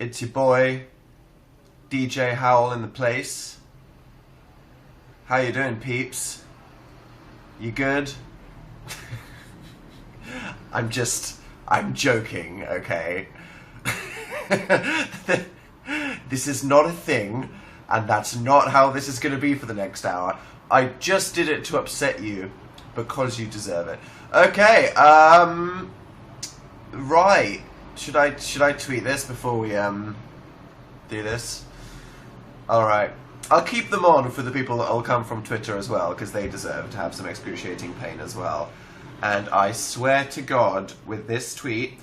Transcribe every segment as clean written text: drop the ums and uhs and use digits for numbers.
It's your boy, DJ Howell in the place. How you doing, peeps? You good? I'm joking, okay? This is not a thing, and that's not how this is going to be for the next hour. I just did it to upset you, because you deserve it. Okay, right. Should I tweet this before we, do this? Alright. I'll keep them on for the people that'll come from Twitter as well, because they deserve to have some excruciating pain as well. And I swear to God, with this tweet,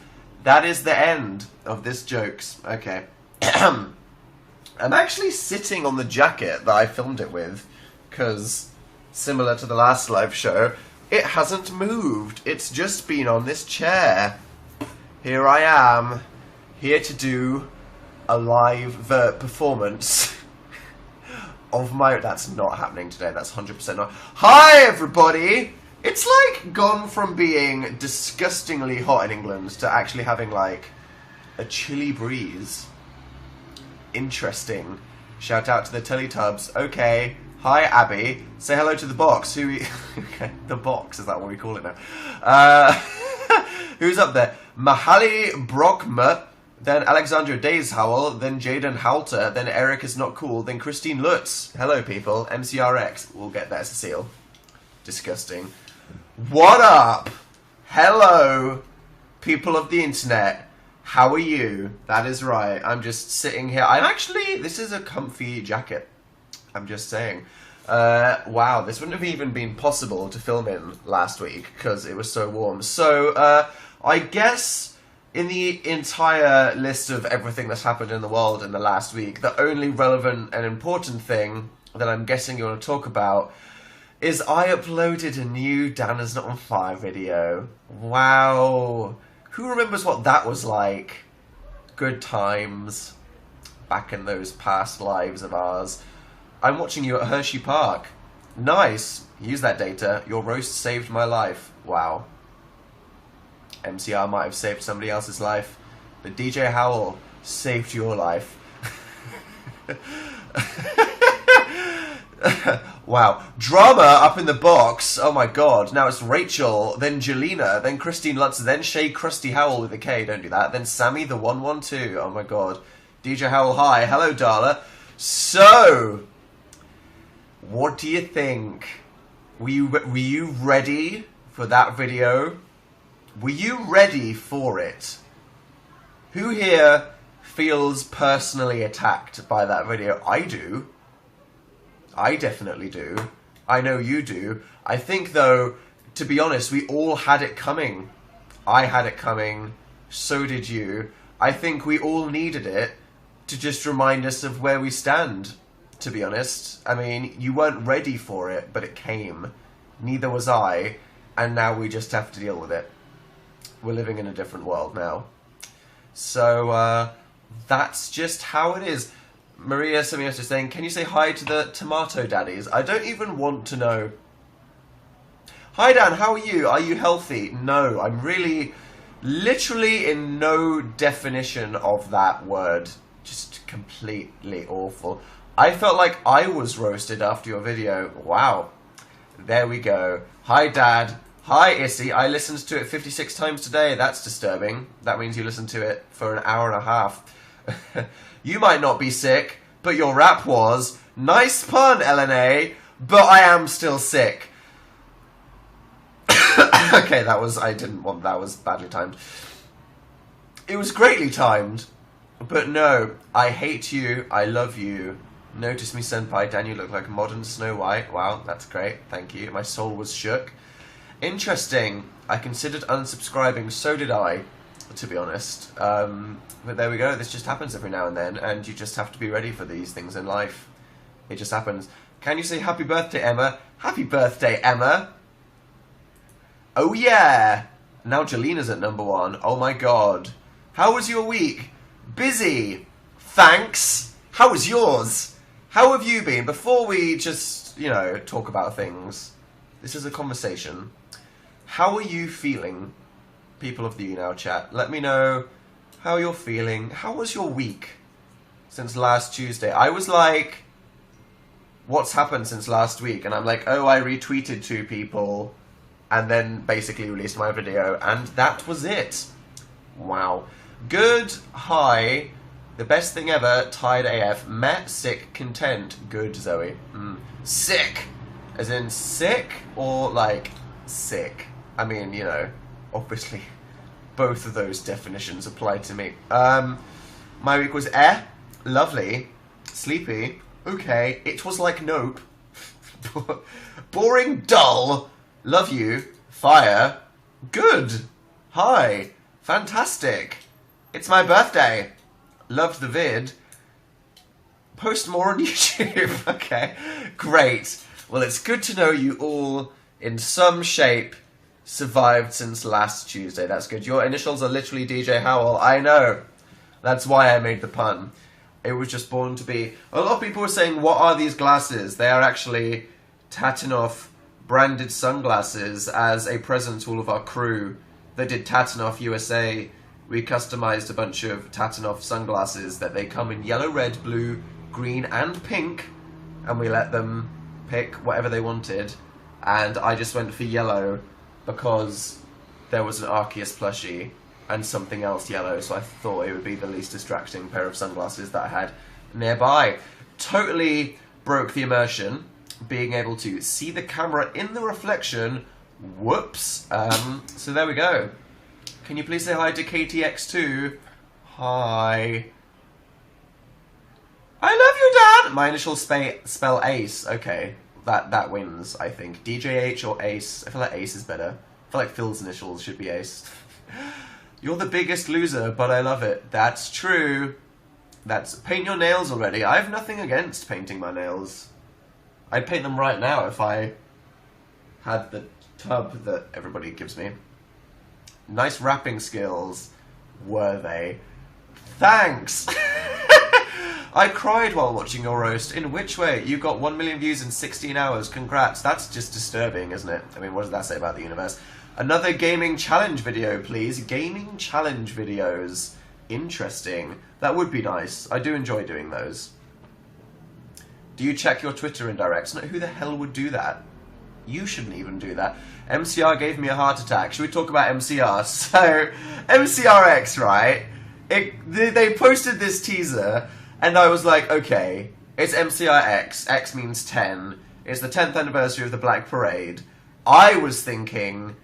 that is the end of this jokes. Okay. I'm actually sitting on the jacket that I filmed it with, because, similar to the last live show, it hasn't moved. It's just been on this chair. Here I am, here to do a live performance of my... That's not happening today, that's 100% not. Hi, everybody! It's like gone from being disgustingly hot in England to actually having, like, a chilly breeze. Interesting. Shout out to the Teletubs. Okay. Hi, Abby. Say hello to the box. Okay, the box, is that what we call it now? Who's up there? Mahali Brockma, then Alexandra Dazehowell, then Jaden Halter, then Eric is not cool, then Christine Lutz. Hello, people. MCRX. We'll get there, Cecile. Disgusting. What up? Hello, people of the internet. How are you? That is right. I'm just sitting here. This is a comfy jacket. I'm just saying. Wow, this wouldn't have even been possible to film in last week because it was so warm. So, I guess in the entire list of everything that's happened in the world in the last week, the only relevant and important thing that I'm guessing you want to talk about is I uploaded a new Dan Is Not On Fire video. Wow. Who remembers what that was like? Good times. Back in those past lives of ours. I'm watching you at Hershey Park. Nice. Use that data. Your roast saved my life. Wow. MCR might have saved somebody else's life, but DJ Howell saved your life. Wow. Drama up in the box. Oh my god. Now it's Rachel, then Jelena, then Christine Lutz, then Shay Krusty Howell with a K. Don't do that. Then Sammy the 112. Oh my god. DJ Howell, hi. Hello, Darla. So, what do you think? Were you ready for that video? Were you ready for it? Who here feels personally attacked by that video? I do. I definitely do. I know you do. I think, though, to be honest, we all had it coming. I had it coming. So did you. I think we all needed it to just remind us of where we stand, to be honest. I mean, you weren't ready for it, but it came. Neither was I. And now we just have to deal with it. We're living in a different world now. So, that's just how it is. Maria Semiotis is saying, can you say hi to the tomato daddies? I don't even want to know. Hi Dan, how are you? Are you healthy? No, I'm really, literally in no definition of that word. Just completely awful. I felt like I was roasted after your video. Wow. There we go. Hi Dad. Hi Issy. I listened to it 56 times today. That's disturbing. That means you listened to it for an hour and a half. You might not be sick, but your rap was. Nice pun, LNA, but I am still sick. Okay, that was badly timed. It was greatly timed, but no, I hate you, I love you. Notice me, senpai, Dan, you look like modern Snow White. Wow, that's great, thank you. My soul was shook. Interesting, I considered unsubscribing, so did I. To be honest. But there we go, this just happens every now and then, and you just have to be ready for these things in life. It just happens. Can you say happy birthday, Emma? Happy birthday, Emma! Oh yeah! Now Jelena's at #1. Oh my god. How was your week? Busy! Thanks! How was yours? How have you been? Before we just, talk about things, this is a conversation. How are you feeling? People of the YouNow chat, let me know how you're feeling. How was your week since last Tuesday? I was like, what's happened since last week? And I'm like, oh, I retweeted 2 people and then basically released my video, and that was it. Wow. Good, hi, the best thing ever, tired AF, meh, sick, content, good, Zoe. Sick, as in sick, or like sick? I mean, you know, obviously both of those definitions apply to me. My week was lovely, sleepy, okay, it was like nope, boring, dull, love you, fire, good, hi, fantastic, it's my birthday, loved the vid, post more on YouTube, okay, great. Well, it's good to know you all, in some shape, survived since last Tuesday. That's good. Your initials are literally DJ Howell. I know. That's why I made the pun. It was just born to be. A lot of people were saying, what are these glasses? They are actually Tatinoff branded sunglasses as a present to all of our crew that did Tatinoff USA. We customized a bunch of Tatinoff sunglasses that they come in yellow, red, blue, green, and pink. And we let them pick whatever they wanted. And I just went for yellow because there was an Arceus plushie and something else yellow, so I thought it would be the least distracting pair of sunglasses that I had nearby. Totally broke the immersion, being able to see the camera in the reflection. Whoops. So there we go. Can you please say hi to KTX2? Hi. I love you, Dad! My initials spell Ace. Okay. That wins, I think. DJH or Ace. I feel like Ace is better. I feel like Phil's initials should be Ace. You're the biggest loser, but I love it. That's true. That's... Paint your nails already. I have nothing against painting my nails. I'd paint them right now if I had the tub that everybody gives me. Nice rapping skills. Were they? Thanks! I cried while watching your roast. In which way? You got 1 million views in 16 hours. Congrats. That's just disturbing, isn't it? I mean, what does that say about the universe? Another gaming challenge video, please. Gaming challenge videos. Interesting. That would be nice. I do enjoy doing those. Do you check your Twitter in directs? No, who the hell would do that? You shouldn't even do that. MCR gave me a heart attack. Should we talk about MCR? So, MCRX, right? They posted this teaser... And I was like, okay, it's MCRX, X means 10, it's the 10th anniversary of the Black Parade. I was thinking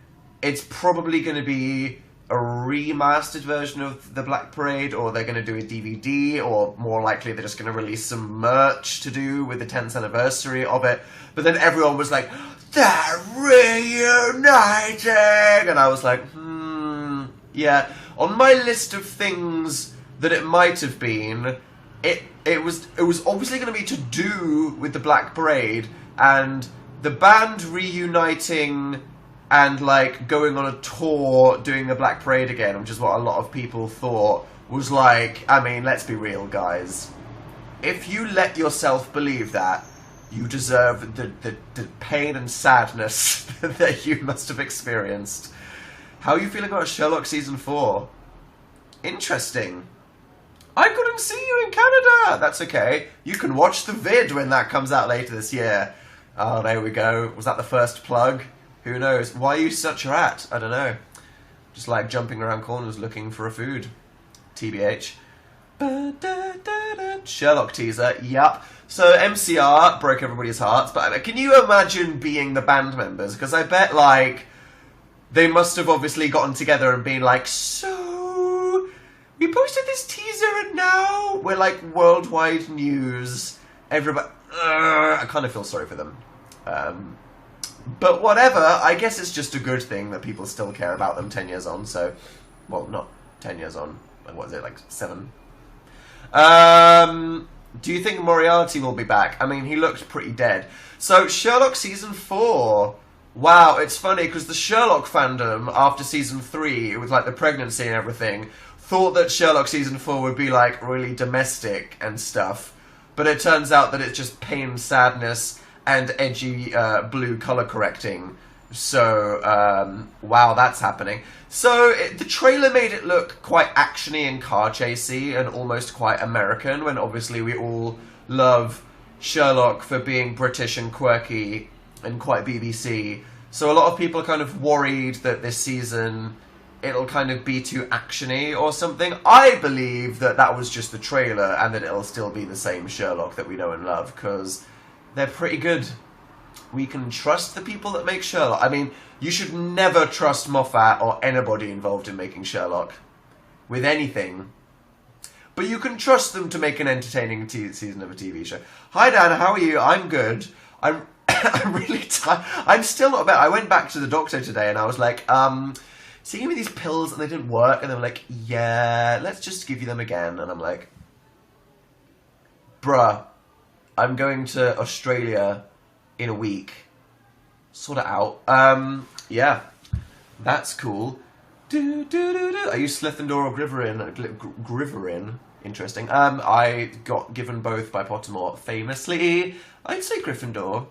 it's probably going to be a remastered version of the Black Parade, or they're going to do a DVD, or more likely they're just going to release some merch to do with the 10th anniversary of it. But then everyone was like, they're reuniting! And I was like, yeah. On my list of things that it might have been... It was obviously going to be to do with the Black Parade and the band reuniting and like going on a tour doing the Black Parade again, which is what a lot of people thought was like, I mean, let's be real, guys. If you let yourself believe that, you deserve the pain and sadness that you must have experienced. How are you feeling about Sherlock Season 4? Interesting. I couldn't see you in Canada! That's okay. You can watch the vid when that comes out later this year. Oh, there we go. Was that the first plug? Who knows? Why are you such a rat? I don't know. Just like jumping around corners looking for a food. TBH. Sherlock teaser. Yup. So MCR broke everybody's hearts, but can you imagine being the band members? Because I bet, like, they must have obviously gotten together and been like, so... We posted this teaser and now we're like worldwide news. Everybody... I kind of feel sorry for them. But whatever, I guess it's just a good thing that people still care about them 10 years on, so... Well, not 10 years on. What is it, like 7? Do you think Moriarty will be back? I mean, he looked pretty dead. So, Sherlock Season 4... Wow, it's funny, because the Sherlock fandom, after Season 3, with like the pregnancy and everything... thought that Sherlock Season 4 would be, like, really domestic and stuff. But it turns out that it's just pain, sadness, and edgy blue colour correcting. So, wow, that's happening. So, the trailer made it look quite actiony and car chasey and almost quite American, when obviously we all love Sherlock for being British and quirky and quite BBC. So a lot of people are kind of worried that this season it'll kind of be too actiony or something. I believe that that was just the trailer and that it'll still be the same Sherlock that we know and love, because they're pretty good. We can trust the people that make Sherlock. I mean, you should never trust Moffat or anybody involved in making Sherlock with anything. But you can trust them to make an entertaining season of a TV show. Hi, Dan. How are you? I'm good. I'm really tired. I'm still not bad. I went back to the doctor today and I was like, so you gave me these pills and they didn't work. And they were like, yeah, let's just give you them again. And I'm like, bruh, I'm going to Australia in a week. Sort it out. Yeah, that's cool. Are you Slytherin or Griverin? Interesting. I got given both by Pottermore. Famously, I'd say Gryffindor.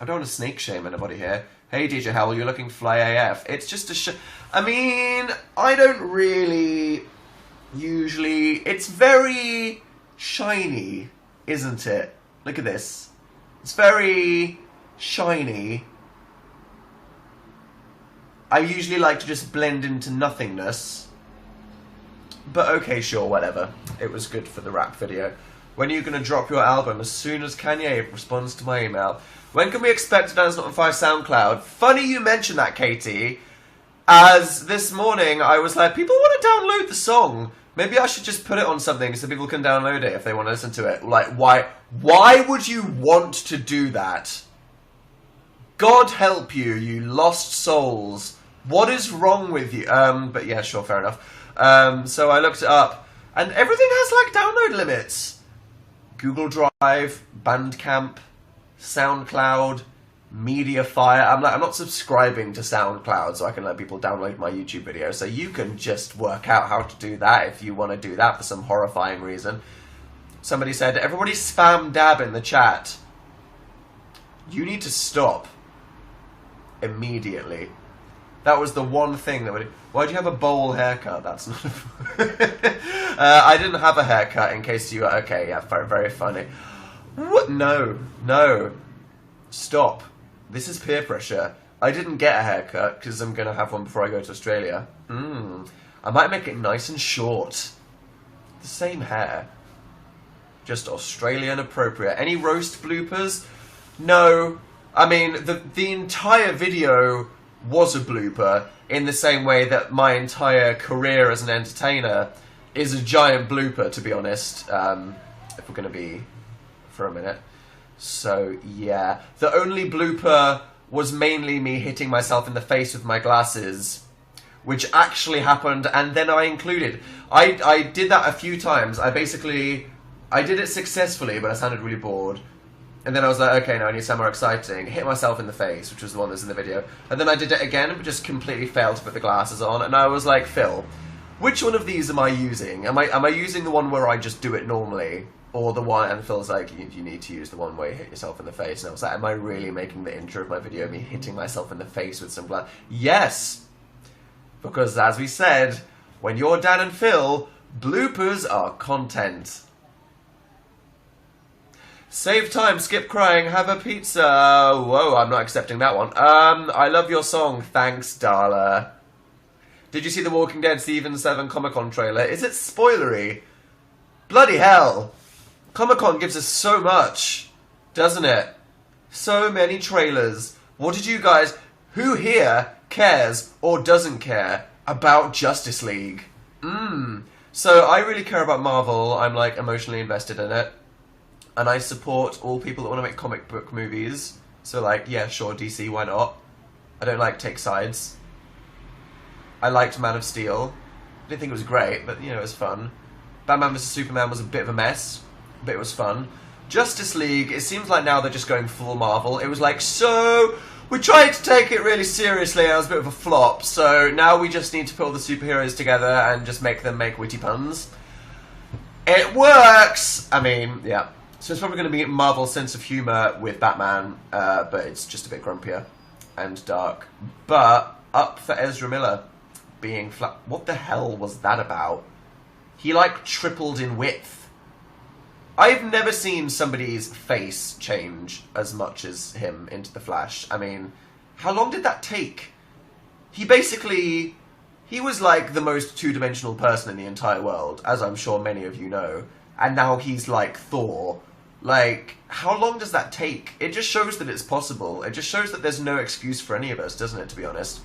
I don't want to snake shame anybody here. Hey, DJ Howell, you're looking fly AF. It's just a I mean, I don't really usually... It's very shiny, isn't it? Look at this. It's very shiny. I usually like to just blend into nothingness. But okay, sure, whatever. It was good for the rap video. When are you going to drop your album? As soon as Kanye responds to my email. When can we expect to Dance Not on Fire SoundCloud? Funny you mentioned that, Katie. As this morning, I was like, people want to download the song. Maybe I should just put it on something so people can download it if they want to listen to it. Like, why would you want to do that? God help you, you lost souls. What is wrong with you? But yeah, sure, fair enough. So I looked it up, and everything has, like, download limits. Google Drive, Bandcamp, SoundCloud, Mediafire. I'm not subscribing to SoundCloud so I can let people download my YouTube videos. So you can just work out how to do that if you want to do that for some horrifying reason. Somebody said, everybody spam dab in the chat. You need to stop. Immediately. That was the one thing that would... Why do you have a bowl haircut? That's not... I didn't have a haircut, in case you... Okay, yeah, very, very funny. What? No. No. Stop. This is peer pressure. I didn't get a haircut, because I'm going to have one before I go to Australia. I might make it nice and short. The same hair. Just Australian appropriate. Any roast bloopers? No. I mean, the entire video was a blooper, in the same way that my entire career as an entertainer is a giant blooper, to be honest, if we're going to be for a minute. So, yeah. The only blooper was mainly me hitting myself in the face with my glasses, which actually happened, and then I included. I did that a few times. I did it successfully, but I sounded really bored. And then I was like, okay, no, I need to sound more exciting. Hit myself in the face, which was the one that's in the video. And then I did it again, but just completely failed to put the glasses on. And I was like, Phil, which one of these am I using? Am I using the one where I just do it normally? Or the one, and Phil's like, you need to use the one where you hit yourself in the face. And I was like, am I really making the intro of my video me hitting myself in the face with some glass? Yes! Because as we said, when you're Dan and Phil, bloopers are content. Save time, skip crying, have a pizza. Whoa, I'm not accepting that one. I love your song, thanks, Darla. Did you see the Walking Dead Season 7 Comic-Con trailer? Is it spoilery? Bloody hell. Comic-Con gives us so much, doesn't it? So many trailers. What did you guys... Who here cares or doesn't care about Justice League? So I really care about Marvel. I'm, like, emotionally invested in it. And I support all people that want to make comic book movies. So, like, yeah, sure, DC, why not? I don't, like, take sides. I liked Man of Steel. I didn't think it was great, but, you know, it was fun. Batman vs Superman was a bit of a mess, but it was fun. Justice League, it seems like now they're just going full Marvel. It was like, so, we tried to take it really seriously, and it was a bit of a flop, so now we just need to put all the superheroes together and just make them make witty puns. It works! I mean, yeah. So it's probably going to be Marvel's sense of humour with Batman, but it's just a bit grumpier. and dark. But up for Ezra Miller being flat. What the hell was that about? He, like, tripled in width. I've never seen somebody's face change as much as him into the Flash. I mean, how long did that take? He basically... He was, like, the most two-dimensional person in the entire world, as I'm sure many of you know. And now he's, like, Thor. Like, how long does that take? It just shows that it's possible. It just shows that there's no excuse for any of us, doesn't it, to be honest?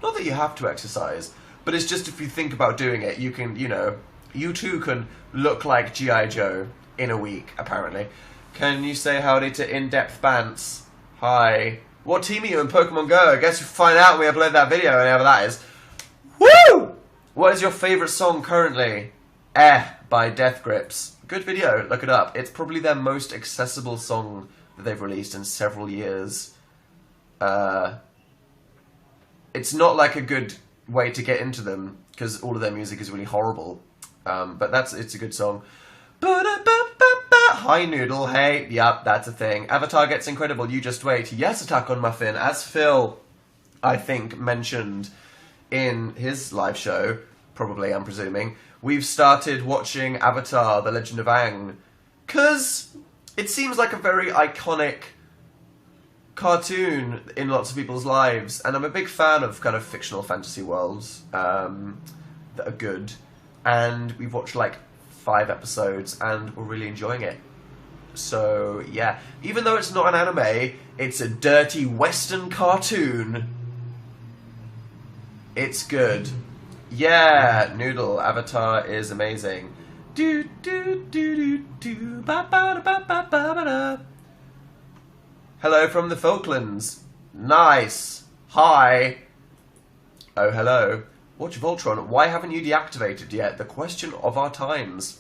Not that you have to exercise, but it's just if you think about doing it, you can, you know... You too can look like G.I. Joe in a week, apparently. Can you say howdy to In-Depth Bants? Hi. What team are you in Pokemon Go? I guess you'll find out when we upload that video, whenever that is. Woo! What is your favourite song currently? By Death Grips. Good video, look it up. It's probably their most accessible song that they've released in several years. It's not like a good way to get into them, because all of their music is really horrible. But it's a good song. Hi Noodle, hey, yep, that's a thing. Avatar gets incredible, you just wait. Yes, Attack on Muffin, as Phil, I think, mentioned in his live show, probably, I'm presuming, we've started watching Avatar, The Legend of Aang, because it seems like a very iconic cartoon in lots of people's lives, and I'm a big fan of kind of fictional fantasy worlds that are good. And we've watched like 5 episodes and we're really enjoying it. So yeah, even though it's not an anime, it's a dirty Western cartoon. It's good. Yeah, Noodle, Avatar is amazing. Do do do do do ba ba ba ba ba ba da. Hello from the Falklands. Nice. Hi. Oh, hello. Watch Voltron, why haven't you deactivated yet? The question of our times.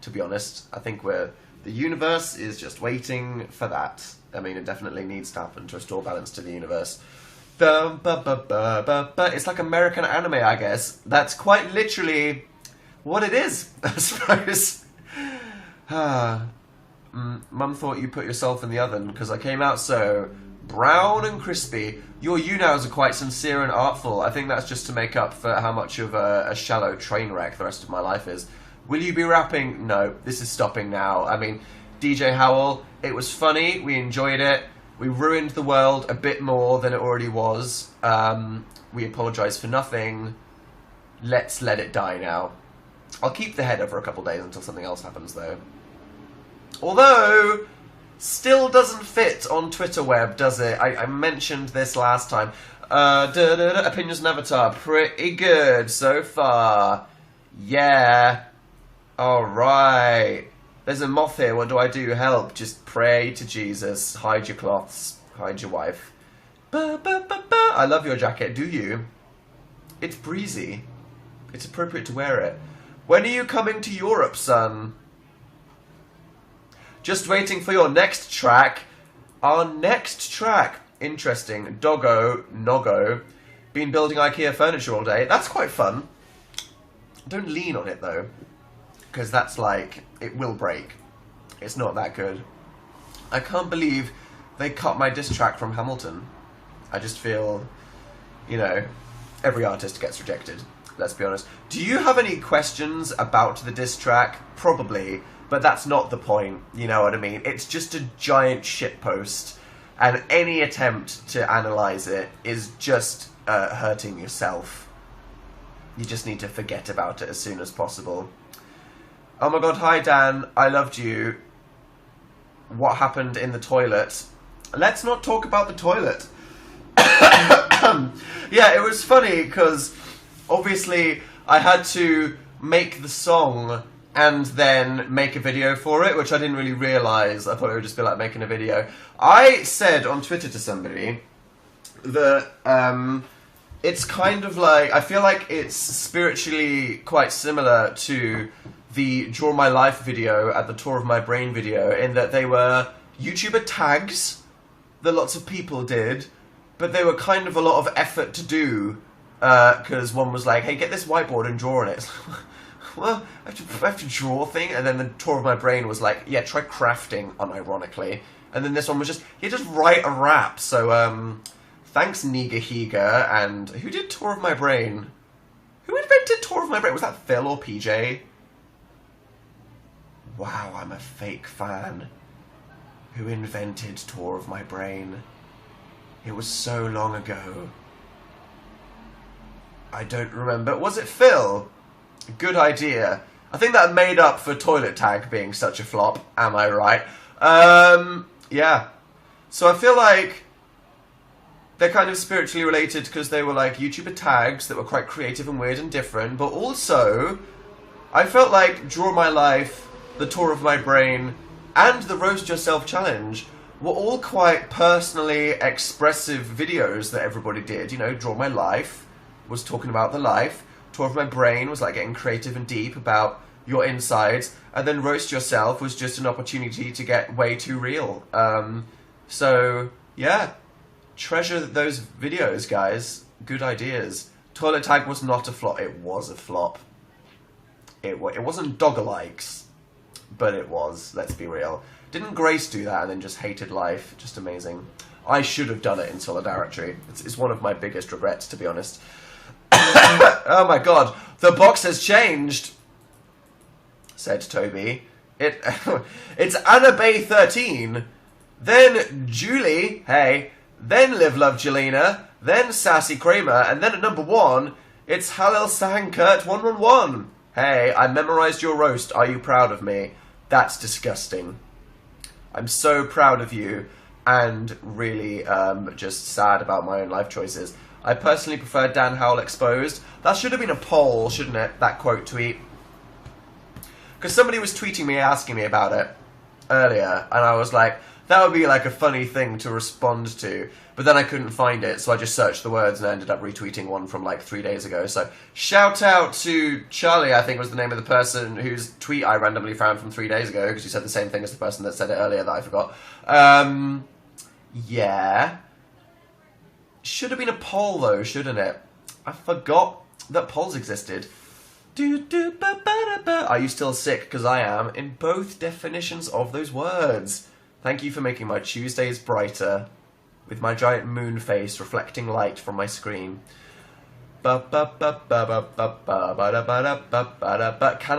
To be honest, I think the universe is just waiting for that. I mean, it definitely needs to happen to restore balance to the universe. It's like American anime, I guess. That's quite literally what it is, I suppose. Mum thought you put yourself in the oven because I came out so brown and crispy. Your younows are quite sincere and artful. I think that's just to make up for how much of a shallow train wreck the rest of my life is. Will you be rapping? No, this is stopping now. I mean, DJ Howell, it was funny. We enjoyed it. We ruined the world a bit more than it already was. We apologise for nothing. Let's let it die now. I'll keep the header for a couple days until something else happens, though. Although... still doesn't fit on Twitter web, does it? I mentioned this last time. Opinions on Avatar. Pretty good so far. Yeah. Alright. There's a moth here. What do I do? Help. Just pray to Jesus. Hide your cloths. Hide your wife. I love your jacket. Do you? It's breezy. It's appropriate to wear it. When are you coming to Europe, son? Just waiting for your next track. Our next track. Interesting. Doggo, Noggo. Been building IKEA furniture all day. That's quite fun. Don't lean on it, though. Because that's like... it will break. It's not that good. I can't believe they cut my diss track from Hamilton. I just feel... you know... every artist gets rejected. Let's be honest. Do you have any questions about the diss track? Probably. But that's not the point, you know what I mean? It's just a giant shitpost, and any attempt to analyse it is just hurting yourself. You just need to forget about it as soon as possible. Oh my god, hi Dan, I loved you. What happened in the toilet? Let's not talk about the toilet. Yeah, it was funny, because obviously I had to make the song... and then make a video for it, which I didn't really realise. I thought it would just be like making a video. I said on Twitter to somebody that it's kind of like... I feel like it's spiritually quite similar to the Draw My Life video at the Tour of My Brain video, in that they were YouTuber tags that lots of people did, but they were kind of a lot of effort to do, because one was like, hey, get this whiteboard and draw on it. Well, I have to draw a thing, and then the Tour of My Brain was like, yeah, try crafting, unironically. And then this one was just, yeah, just write a rap. So, Thanks, Niga Higa, and who did Tour of My Brain? Who invented Tour of My Brain? Was that Phil or PJ? Wow, I'm a fake fan. Who invented Tour of My Brain? It was so long ago. I don't remember. Was it Phil? Good idea. I think that made up for Toilet Tag being such a flop. Am I right? Yeah. So I feel like they're kind of spiritually related because they were like YouTuber tags that were quite creative and weird and different. But also, I felt like Draw My Life, the Tour of My Brain, and the Roast Yourself Challenge were all quite personally expressive videos that everybody did. You know, Draw My Life was talking about the life. Tour of My Brain was like getting creative and deep about your insides. And then Roast Yourself was just an opportunity to get way too real. So, yeah. Treasure those videos, guys. Good ideas. Toilet Tag was not a flop. It was a flop. It wasn't dog-alikes, but it was. Let's be real. Didn't Grace do that and then just hated life? Just amazing. I should have done it in solidarity. It's one of my biggest regrets, to be honest. Oh my god. The box has changed, said Toby. It's Anna Bay 13. Then Julie, hey. Then Live Love Jelena. Then Sassy Kramer. And then at number 1, it's Halil Sahankurt 111. Hey, I memorized your roast. Are you proud of me? That's disgusting. I'm so proud of you and really just sad about my own life choices. I personally prefer Dan Howell Exposed. That should have been a poll, shouldn't it? That quote tweet. Because somebody was tweeting me asking me about it earlier, and I was like, that would be like a funny thing to respond to. But then I couldn't find it, so I just searched the words and I ended up retweeting one from like 3 days ago. So shout out to Charlie, I think was the name of the person whose tweet I randomly found from 3 days ago, because you said the same thing as the person that said it earlier that I forgot. Yeah. Should have been a poll though, shouldn't it? I forgot that polls existed. Are you still sick? Because I am, in both definitions of those words. Thank you for making my Tuesdays brighter, with my giant moon face reflecting light from my screen. But can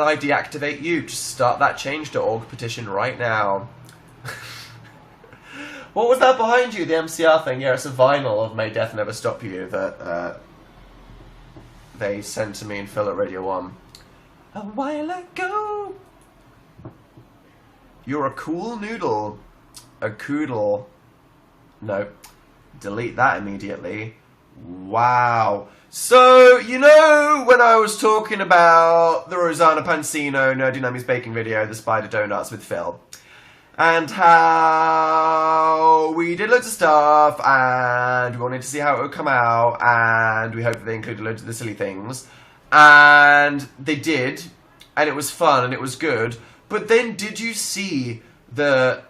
I deactivate you? Just start that change.org petition right now. What was that behind you, the MCR thing? Yeah, it's a vinyl of May Death Never Stop You that they sent to me and Phil at Radio 1. A while ago. You're a cool noodle. A coodle. No. Delete that immediately. Wow. So, you know when I was talking about the Rosanna Pansino Nerdy Nummy's baking video, the spider donuts with Phil, and how we did loads of stuff, and we wanted to see how it would come out, and we hoped that they included loads of the silly things, and they did, and it was fun, and it was good, but then did you see that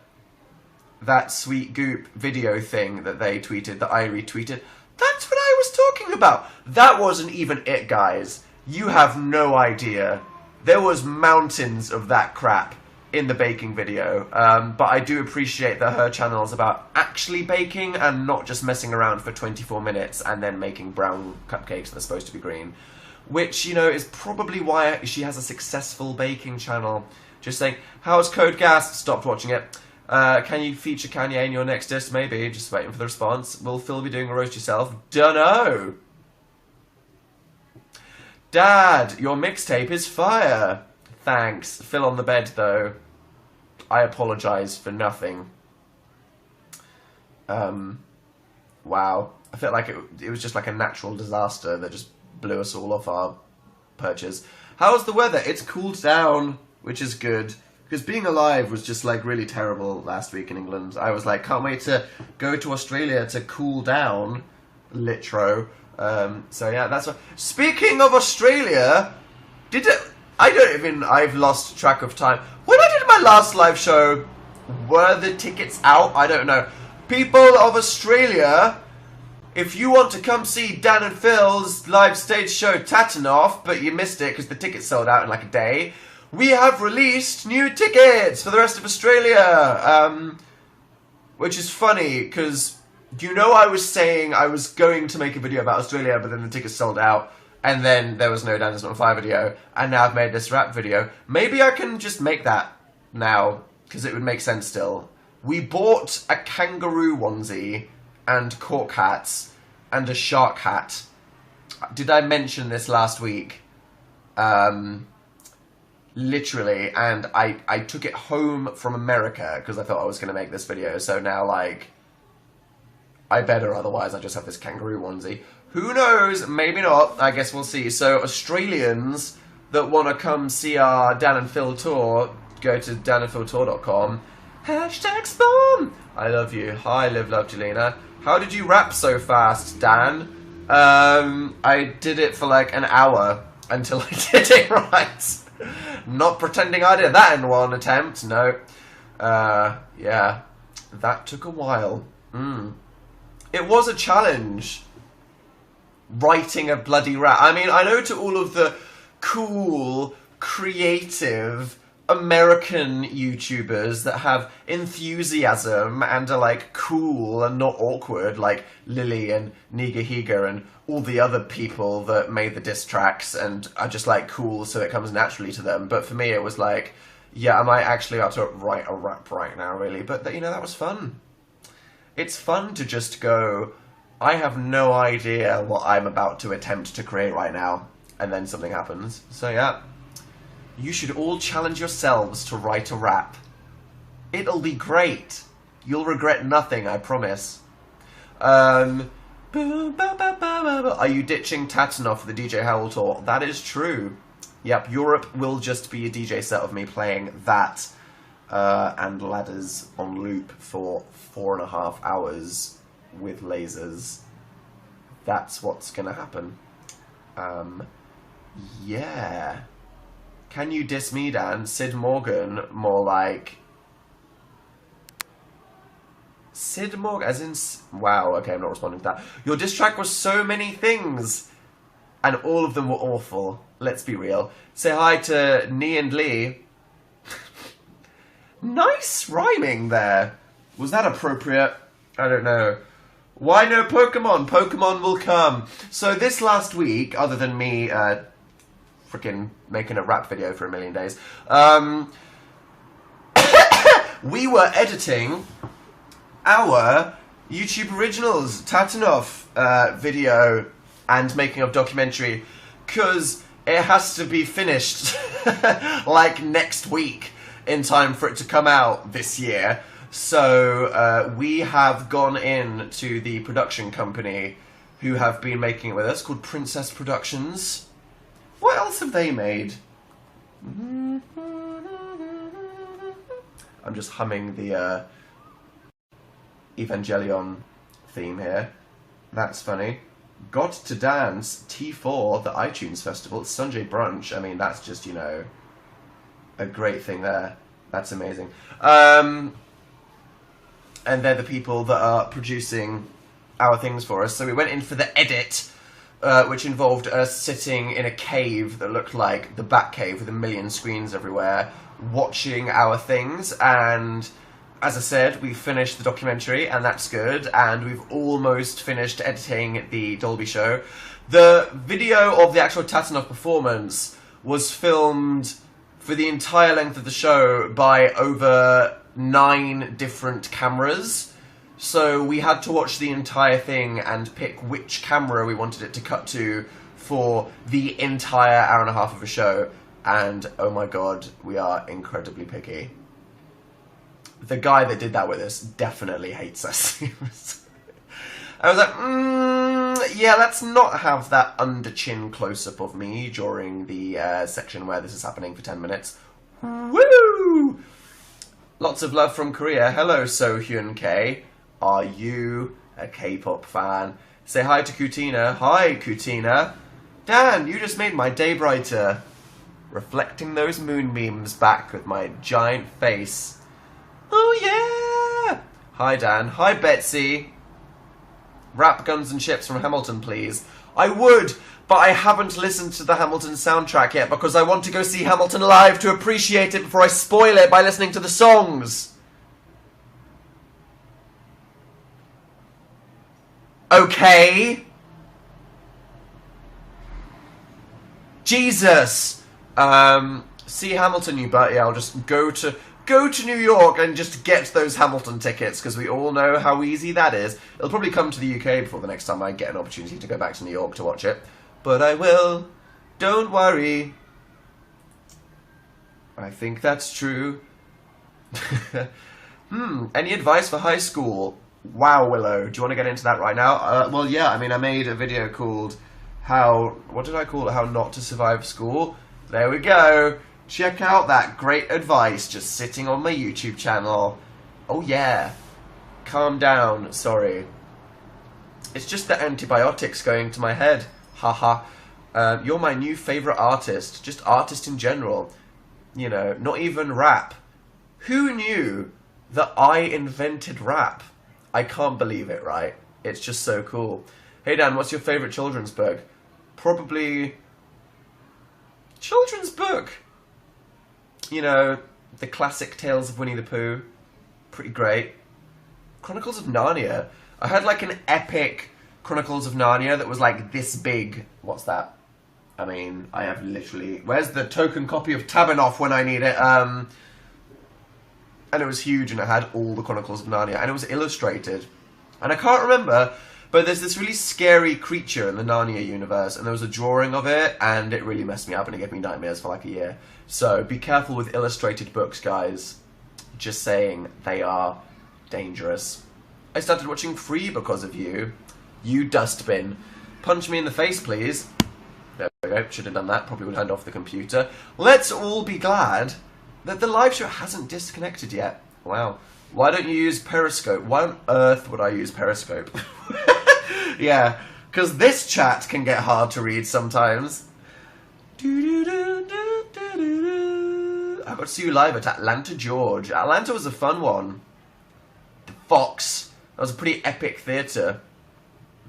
Sweet Goop video thing that they tweeted, that I retweeted? That's what I was talking about. That wasn't even it, guys. You have no idea. There was mountains of that crap in the baking video. But I do appreciate that her channel is about actually baking and not just messing around for 24 minutes and then making brown cupcakes that are supposed to be green. Which, you know, is probably why she has a successful baking channel. Just saying, how's Code Gas? Stopped watching it. Can you feature Kanye in your next disc? Maybe. Just waiting for the response. Will Phil be doing a roast yourself? Dunno. Dad, your mixtape is fire. Thanks. Phil on the bed, though. I apologise for nothing. Wow. I felt like it was just like a natural disaster that just blew us all off our perches. How's the weather? It's cooled down, which is good. Because being alive was just, like, really terrible last week in England. I was like, can't wait to go to Australia to cool down, litro. So, yeah, that's what... Speaking of Australia, I've lost track of time. When I did my last live show, were the tickets out? I don't know. People of Australia, if you want to come see Dan and Phil's live stage show Tatanoff, but you missed it because the tickets sold out in, like, a day... We have released new tickets for the rest of Australia, which is funny because You know, I was saying I was going to make a video about Australia, but then the tickets sold out, and then there was no Dan Doesn't Want to Fly video, and now I've made this rap video. Maybe I can just make that now, because it would make sense still. We bought a kangaroo onesie, and cork hats, and a shark hat. Did I mention this last week? Literally, and I took it home from America, because I thought I was going to make this video, so now, like, I better, otherwise I just have this kangaroo onesie. Who knows? Maybe not. I guess we'll see. So, Australians that want to come see our Dan and Phil tour, go to danandphiltour.com. #spawn! I love you. Hi, Live Love Jelena. How did you rap so fast, Dan? I did it for like an hour until I did it right. Not pretending I did that in one attempt, no. Yeah. That took a while. It was a challenge, writing a bloody rap. I mean, I know to all of the cool, creative, American YouTubers that have enthusiasm and are like cool and not awkward, like Lily and Niga Higa and all the other people that made the diss tracks and are just like cool so it comes naturally to them. But for me it was like, yeah, am I actually about to write a rap right now, really? But you know, that was fun. It's fun to just go, I have no idea what I'm about to attempt to create right now, and then something happens. So yeah. You should all challenge yourselves to write a rap. It'll be great. You'll regret nothing, I promise. Are you ditching Tatanov for the DJ Howell tour? That is true. Yep, Europe will just be a DJ set of me playing that and Ladders on loop for 4.5 hours with lasers. That's what's gonna happen. Yeah. Can you diss me, Dan? Sid Morgan, more like... Sid Morgan, as in... Wow, okay, I'm not responding to that. Your diss track was so many things, and all of them were awful. Let's be real. Say hi to Nee and Lee. Nice rhyming there. Was that appropriate? I don't know. Why no Pokemon? Pokemon will come. So this last week, other than me... freaking making a rap video for 1,000,000 days. We were editing our YouTube Originals Tatanov video and making of documentary, because it has to be finished like next week in time for it to come out this year. So we have gone in to the production company who have been making it with us, called Princess Productions. What else have they made? I'm just humming the Evangelion theme here. That's funny. Got to Dance, T4, the iTunes Festival, Sunday Brunch. I mean, that's just, you know, a great thing there. That's amazing. And they're the people that are producing our things for us. So we went in for the edit, which involved us sitting in a cave that looked like the Batcave with 1,000,000 screens everywhere, watching our things. And as I said, we finished the documentary, and that's good. And we've almost finished editing the Dolby show. The video of the actual Tatanov performance was filmed for the entire length of the show by over 9 different cameras. So we had to watch the entire thing and pick which camera we wanted it to cut to for the entire 1.5 hours of a show. And oh my god, we are incredibly picky. The guy that did that with us definitely hates us. I was like, yeah, let's not have that under-chin close-up of me during the section where this is happening for 10 minutes. Woo! Lots of love from Korea. Hello, So-hyun K. Are you a K-pop fan? Say hi to Kutina. Hi, Kutina. Dan, you just made my day brighter. Reflecting those moon memes back with my giant face. Oh, yeah! Hi, Dan. Hi, Betsy. Rap Guns and Chips from Hamilton, please. I would, but I haven't listened to the Hamilton soundtrack yet because I want to go see Hamilton live to appreciate it before I spoil it by listening to the songs. Okay? Jesus! See Hamilton, you butt. Yeah, I'll just go to New York and just get those Hamilton tickets, because we all know how easy that is. It'll probably come to the UK before the next time I get an opportunity to go back to New York to watch it. But I will. Don't worry. I think that's true. Any advice for high school? Wow, Willow. Do you want to get into that right now? Well, yeah, I mean, I made a video called what did I call it? How not to survive school. There we go. Check out that great advice just sitting on my YouTube channel. Oh, yeah. Calm down. Sorry. It's just the antibiotics going to my head. Haha. You're my new favourite artist. Just artist in general. You know, not even rap. Who knew that I invented rap? I can't believe it, right? It's just so cool. Hey Dan, what's your favourite children's book? Probably... children's book. You know, the classic Tales of Winnie the Pooh. Pretty great. Chronicles of Narnia. I had like an epic Chronicles of Narnia that was like this big. What's that? I mean, I have literally... where's the token copy of Tabanoff when I need it? And it was huge, and it had all the Chronicles of Narnia, and it was illustrated. And I can't remember, but there's this really scary creature in the Narnia universe, and there was a drawing of it, and it really messed me up, and it gave me nightmares for like a year. So be careful with illustrated books, guys. Just saying, they are dangerous. I started watching Free because of you. You dustbin. Punch me in the face, please. There we go. Should have done that. Probably would hand off the computer. Let's all be glad that the live show hasn't disconnected yet. Wow. Why don't you use Periscope? Why on earth would I use Periscope? Yeah, because this chat can get hard to read sometimes. I got to see you live at Atlanta, Georgia. Atlanta was a fun one. The Fox. That was a pretty epic theatre.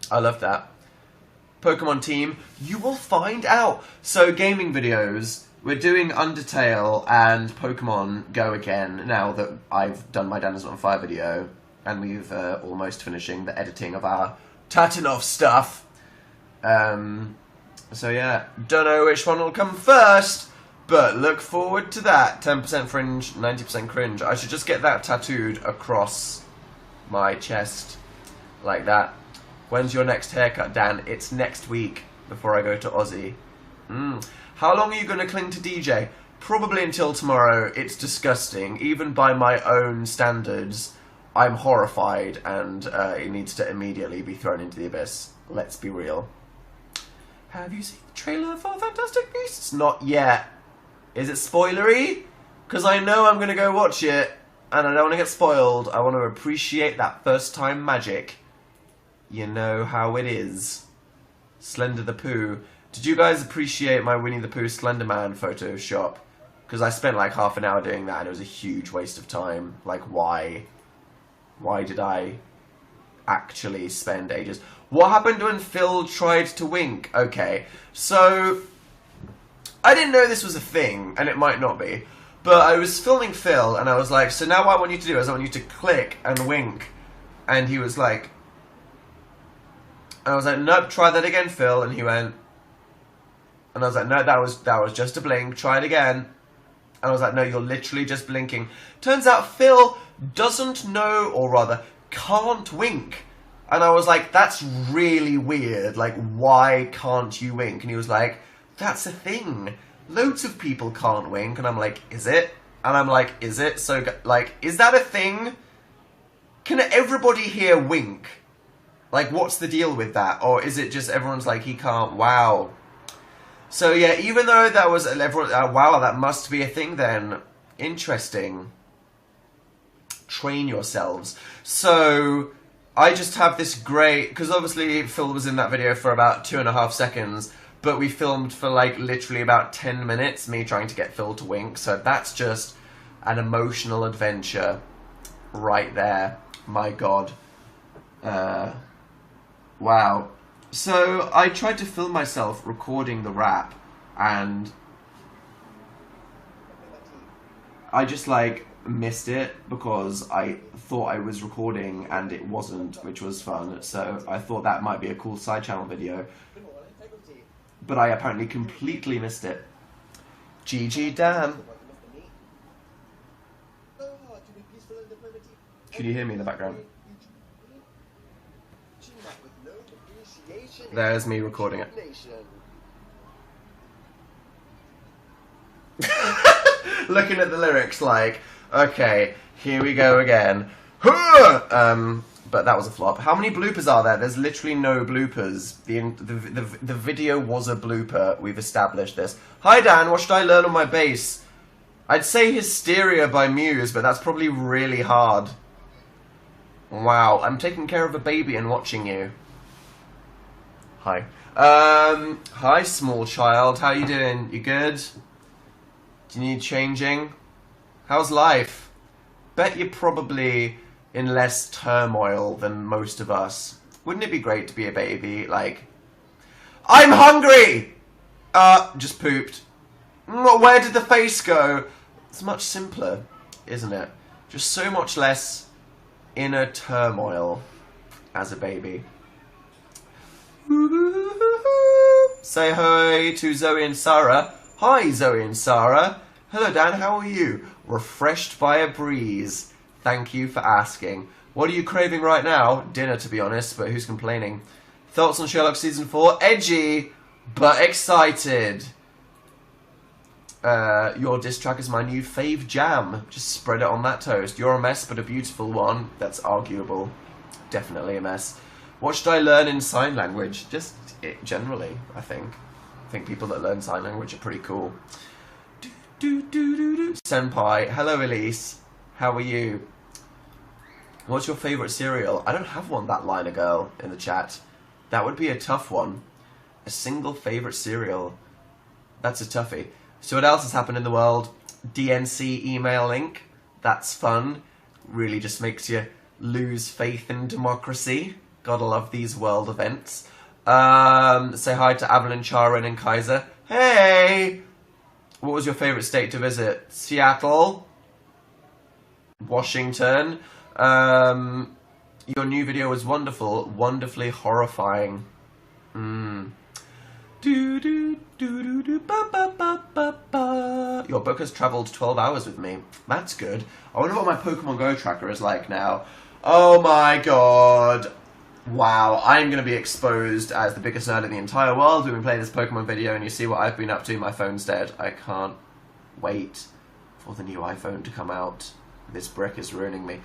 I loved that. Pokemon team. You will find out. So, gaming videos. We're doing Undertale and Pokemon Go again now that I've done my Dan Is Not on Fire video, and we've almost finishing the editing of our Tatanov stuff. So yeah, don't know which one will come first, but look forward to that. 10% fringe, 90% cringe. I should just get that tattooed across my chest, like that. When's your next haircut, Dan? It's next week, before I go to Aussie. How long are you going to cling to DJ? Probably until tomorrow. It's disgusting. Even by my own standards, I'm horrified, and it needs to immediately be thrown into the abyss. Let's be real. Have you seen the trailer for Fantastic Beasts? Not yet. Is it spoilery? Because I know I'm going to go watch it, and I don't want to get spoiled. I want to appreciate that first-time magic. You know how it is. Slender the Pooh. Did you guys appreciate my Winnie the Pooh Slender Man Photoshop? Because I spent like half an hour doing that, and it was a huge waste of time. Like, why? Why did I actually spend ages? What happened when Phil tried to wink? Okay, so I didn't know this was a thing, and it might not be, but I was filming Phil, and I was like, so now what I want you to do is I want you to click and wink. And he was like, I was like, nope, try that again, Phil. And he went, and I was like, no, that was just a blink, try it again. And I was like, no, you're literally just blinking. Turns out Phil doesn't know, or rather, can't wink. And I was like, that's really weird. Like, why can't you wink? And he was like, that's a thing. Loads of people can't wink. And I'm like, is it? And I'm like, is it? So, like, is that a thing? Can everybody here wink? Like, what's the deal with that? Or is it just everyone's like, he can't? Wow. So, yeah, even though that was, wow, that must be a thing then. Interesting. Train yourselves. So, I just have this great, because obviously Phil was in that video for about 2.5 seconds, but we filmed for like literally about 10 minutes, me trying to get Phil to wink, so that's just an emotional adventure right there. My God. Wow. So, I tried to film myself recording the rap, and I just like missed it because I thought I was recording and it wasn't, which was fun. So I thought that might be a cool side channel video. But I apparently completely missed it. GG Dan. Can you hear me in the background? There's me recording it. Looking at the lyrics like, okay, here we go again. But that was a flop. How many bloopers are there? There's literally no bloopers. The video was a blooper. We've established this. Hi Dan, what should I learn on my bass? I'd say Hysteria by Muse, but that's probably really hard. Wow, I'm taking care of a baby and watching you. Hi. Hi small child, how you doing? You good? Do you need changing? How's life? Bet you're probably in less turmoil than most of us. Wouldn't it be great to be a baby? Like, I'm hungry! Just pooped. Where did the face go? It's much simpler, isn't it? Just so much less inner turmoil as a baby. Say hi to Zoe and Sarah. Hi Zoe and Sarah. Hello Dan, how are you? Refreshed by a breeze. Thank you for asking. What are you craving right now? Dinner, to be honest, but who's complaining? Thoughts on Sherlock Season 4? Edgy, but excited. Your diss track is my new fave jam. Just spread it on that toast. You're a mess, but a beautiful one. That's arguable. Definitely a mess. What should I learn in sign language? Just generally, I think. I think people that learn sign language are pretty cool. Senpai. Hello, Elise. How are you? What's your favourite cereal? I don't have one, that liner girl, in the chat. That would be a tough one. A single favourite cereal. That's a toughie. So what else has happened in the world? DNC email link. That's fun. Really just makes you lose faith in democracy. Gotta love these world events. Say hi to Avalon, Charon and Kaiser. Hey! What was your favourite state to visit? Seattle? Washington? Your new video was wonderful. Wonderfully horrifying. Your book has travelled 12 hours with me. That's good. I wonder what my Pokemon Go tracker is like now. Oh my god. Wow, I'm going to be exposed as the biggest nerd in the entire world. We've been playing this Pokemon video and you see what I've been up to. My phone's dead. I can't wait for the new iPhone to come out. This brick is ruining me.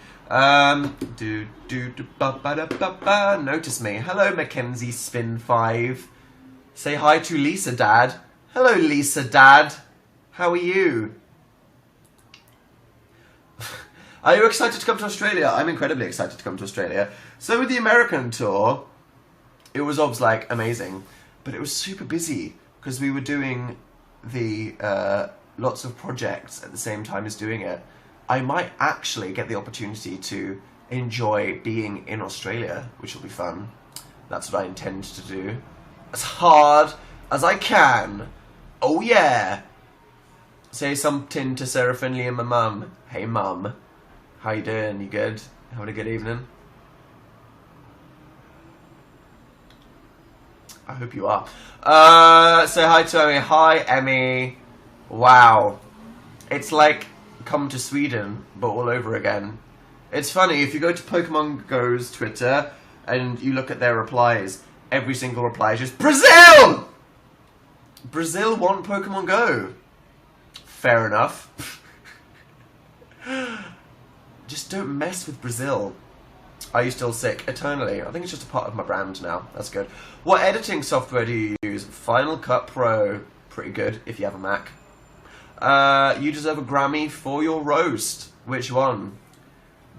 Notice me. Hello, Mackenzie Spin 5. Say hi to Lisa, Dad. Hello, Lisa, Dad. How are you? Are you excited to come to Australia? I'm incredibly excited to come to Australia. So with the American tour, it was obviously like amazing, but it was super busy because we were doing the lots of projects at the same time as doing it. I might actually get the opportunity to enjoy being in Australia, which will be fun. That's what I intend to do. As hard as I can. Oh yeah. Say something to Sarah Finley and my mum. Hey mum. How you doing? You good? Having a good evening? I hope you are. Say hi to Emmy. Hi Emmy. Wow. It's like come to Sweden, but all over again. It's funny, if you go to Pokemon Go's Twitter and you look at their replies, every single reply is just Brazil! Brazil won Pokemon Go. Fair enough. Just don't mess with Brazil. Are you still sick? Eternally. I think it's just a part of my brand now. That's good. What editing software do you use? Final Cut Pro. Pretty good if you have a Mac. You deserve a Grammy for your roast. Which one?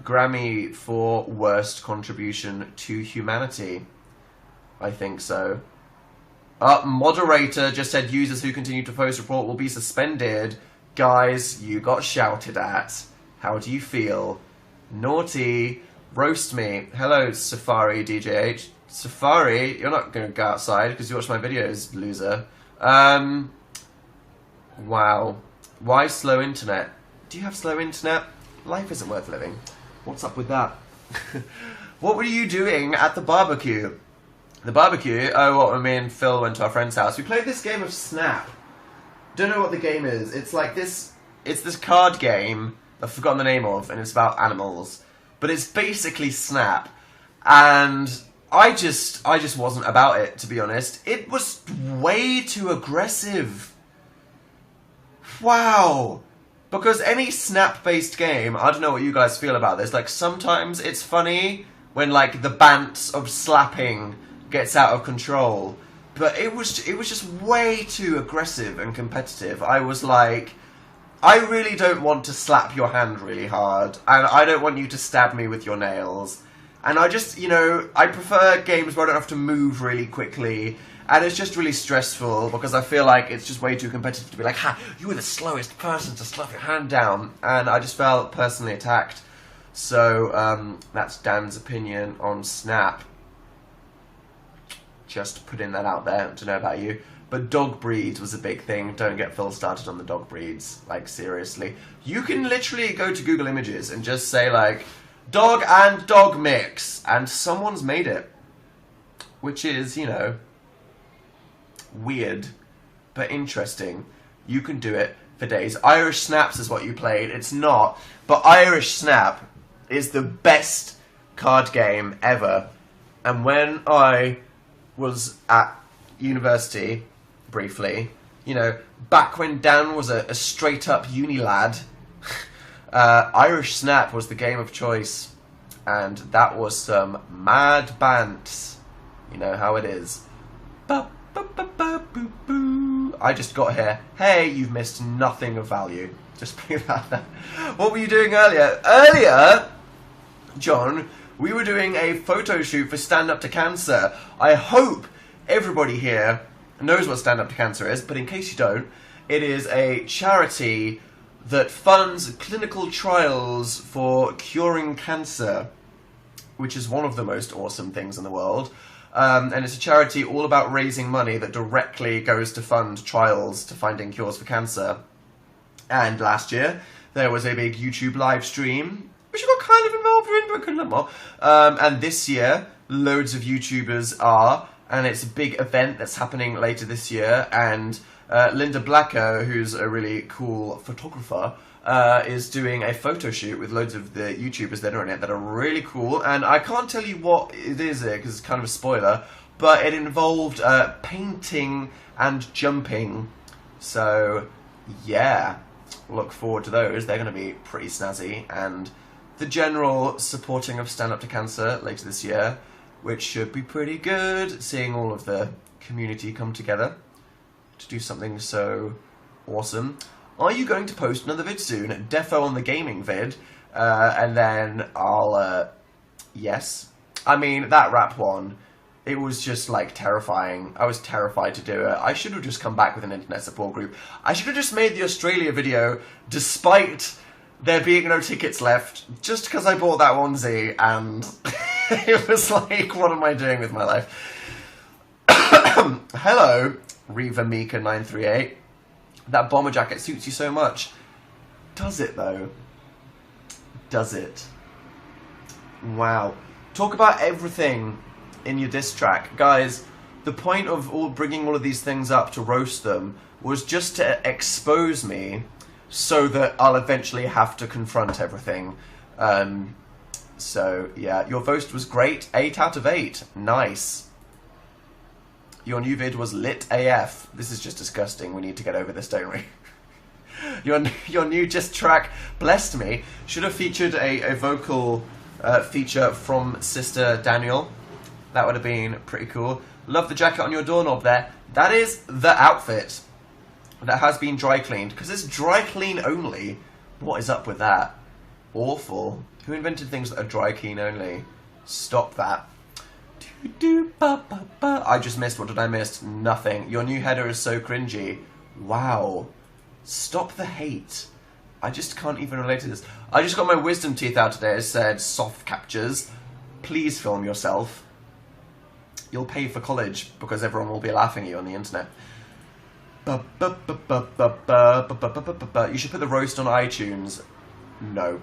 Grammy for worst contribution to humanity. I think so. Moderator just said users who continue to post report will be suspended. Guys, you got shouted at. How do you feel? Naughty. Roast me. Hello, Safari DJH. Safari, you're not going to go outside because you watch my videos, loser. Wow. Why slow internet? Do you have slow internet? life isn't worth living. What's up with that? What were you doing at the barbecue? The barbecue? Oh, what, when me and Phil went to our friend's house. We played this game of Snap. Don't know what the game is. It's like this... It's this card game I've forgotten the name of, and it's about animals. But it's basically Snap. And I just wasn't about it, to be honest. It was way too aggressive. Wow. Because any Snap-based game, I don't know what you guys feel about this, like, sometimes it's funny when, like, the bants of slapping gets out of control. But it was just way too aggressive and competitive. I was like, I really don't want to slap your hand really hard, and I don't want you to stab me with your nails. And I just, you know, I prefer games where I don't have to move really quickly. And it's just really stressful because I feel like it's just way too competitive to be like, ha, you were the slowest person to slap your hand down. And I just felt personally attacked. So that's Dan's opinion on Snap. Just putting that out there. I don't know about you. But dog breeds was a big thing. Don't get Phil started on the dog breeds. Like, seriously. You can literally go to Google Images and just say, like, dog and dog mix. And someone's made it. Which is, you know... weird, but interesting. You can do it for days. Irish Snaps is what you played. It's not, but Irish Snap is the best card game ever. And when I was at university, briefly, you know, back when Dan was a straight-up uni lad, Irish Snap was the game of choice. And that was some mad bants. You know how it is. Bop. I just got here. Hey, you've missed nothing of value. Just put that there. What were you doing earlier? Earlier, John, we were doing a photo shoot for Stand Up to Cancer. I hope everybody here knows what Stand Up to Cancer is, but in case you don't, it is a charity that funds clinical trials for curing cancer, which is one of the most awesome things in the world. And it's a charity all about raising money that directly goes to fund trials to finding cures for cancer. And last year, there was a big YouTube live stream, which I got kind of involved in, but couldn't have more. And this year, loads of YouTubers are, and it's a big event that's happening later this year, and Linda Blacker, who's a really cool photographer, is doing a photo shoot with loads of the YouTubers that are in it that are really cool, and I can't tell you what it is because it's kind of a spoiler, but it involved painting and jumping, so yeah, look forward to those. They're going to be pretty snazzy, and the general supporting of Stand Up to Cancer later this year, which should be pretty good, seeing all of the community come together to do something so awesome. Are you going to post another vid soon? Defo on the gaming vid. And then I'll, yes. I mean, that rap one, it was just, like, terrifying. I was terrified to do it. I should have just come back with an internet support group. I should have just made the Australia video, despite there being no tickets left, just because I bought that onesie, and it was like, what am I doing with my life? Hello, Reva Mika 938. That bomber jacket suits you so much. Does it, though? Does it? Wow. Talk about everything in your diss track. Guys, the point of bringing all of these things up to roast them was just to expose me so that I'll eventually have to confront everything. So, yeah. Your vote was great. 8 out of 8. Nice. Your new vid was lit AF. This is just disgusting. We need to get over this, don't we? Your new diss track, Blessed Me, should have featured a vocal feature from Sister Daniel. That would have been pretty cool. Love the jacket on your doorknob there. That is the outfit that has been dry cleaned, because it's dry clean only. What is up with that? Awful. Who invented things that are dry clean only? Stop that. I just missed. What did I miss? Nothing. Your new header is so cringy. Wow. Stop the hate. I just can't even relate to this. I just got my wisdom teeth out today. It said soft captures. Please film yourself. You'll pay for college because everyone will be laughing at you on the internet. You should put the roast on iTunes. No.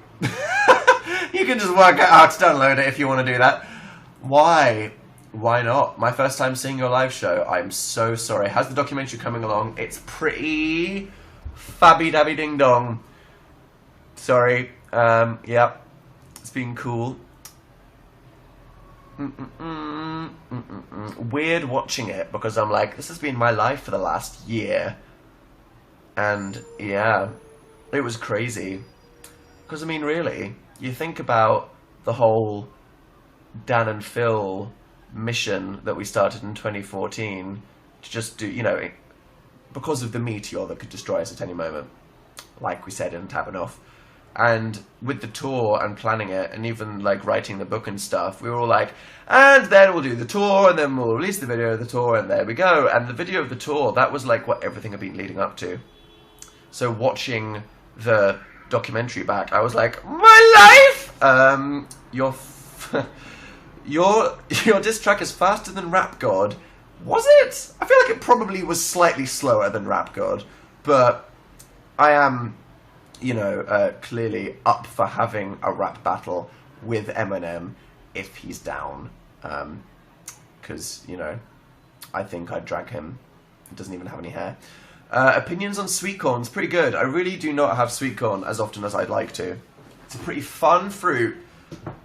You can just work out how to download it if you want to do that. Why? Why not? My first time seeing your live show. I'm so sorry. How's the documentary coming along? It's pretty fabby dabby ding dong. Sorry. Yeah. It's been cool. Weird watching it because I'm like, this has been my life for the last year. And yeah, it was crazy. Because I mean, really, you think about the whole Dan and Phil mission that we started in 2014 to just do, you know, because of the meteor that could destroy us at any moment, like we said in Tabanoff. And with the tour and planning it, and even like writing the book and stuff, we were all like, and then we'll do the tour, and then we'll release the video of the tour, and there we go. And the video of the tour, that was like what everything had been leading up to. So watching the documentary back, I was like, my life! Your diss track is faster than Rap God. Was it? I feel like it probably was slightly slower than Rap God, but I am, you know, clearly up for having a rap battle with Eminem if he's down. Because, you know, I think I'd drag him. He doesn't even have any hair. Opinions on sweet corn's pretty good. I really do not have sweet corn as often as I'd like to. It's a pretty fun fruit.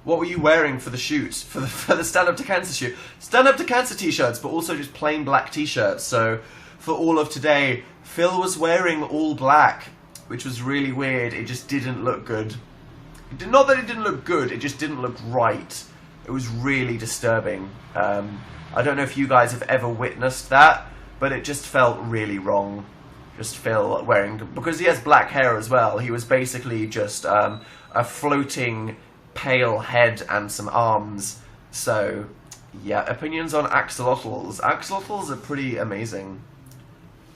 What were you wearing for the shoot? For the Stand Up to Cancer shoot? Stand Up to Cancer t-shirts, but also just plain black t-shirts. So for all of today, Phil was wearing all black, which was really weird. It just didn't look good. Not that it didn't look good, it just didn't look right. It was really disturbing. I don't know if you guys have ever witnessed that, but it just felt really wrong. Just Phil wearing, because he has black hair as well, he was basically just a floating pale head and some arms. So yeah, opinions on axolotls. Axolotls are pretty amazing.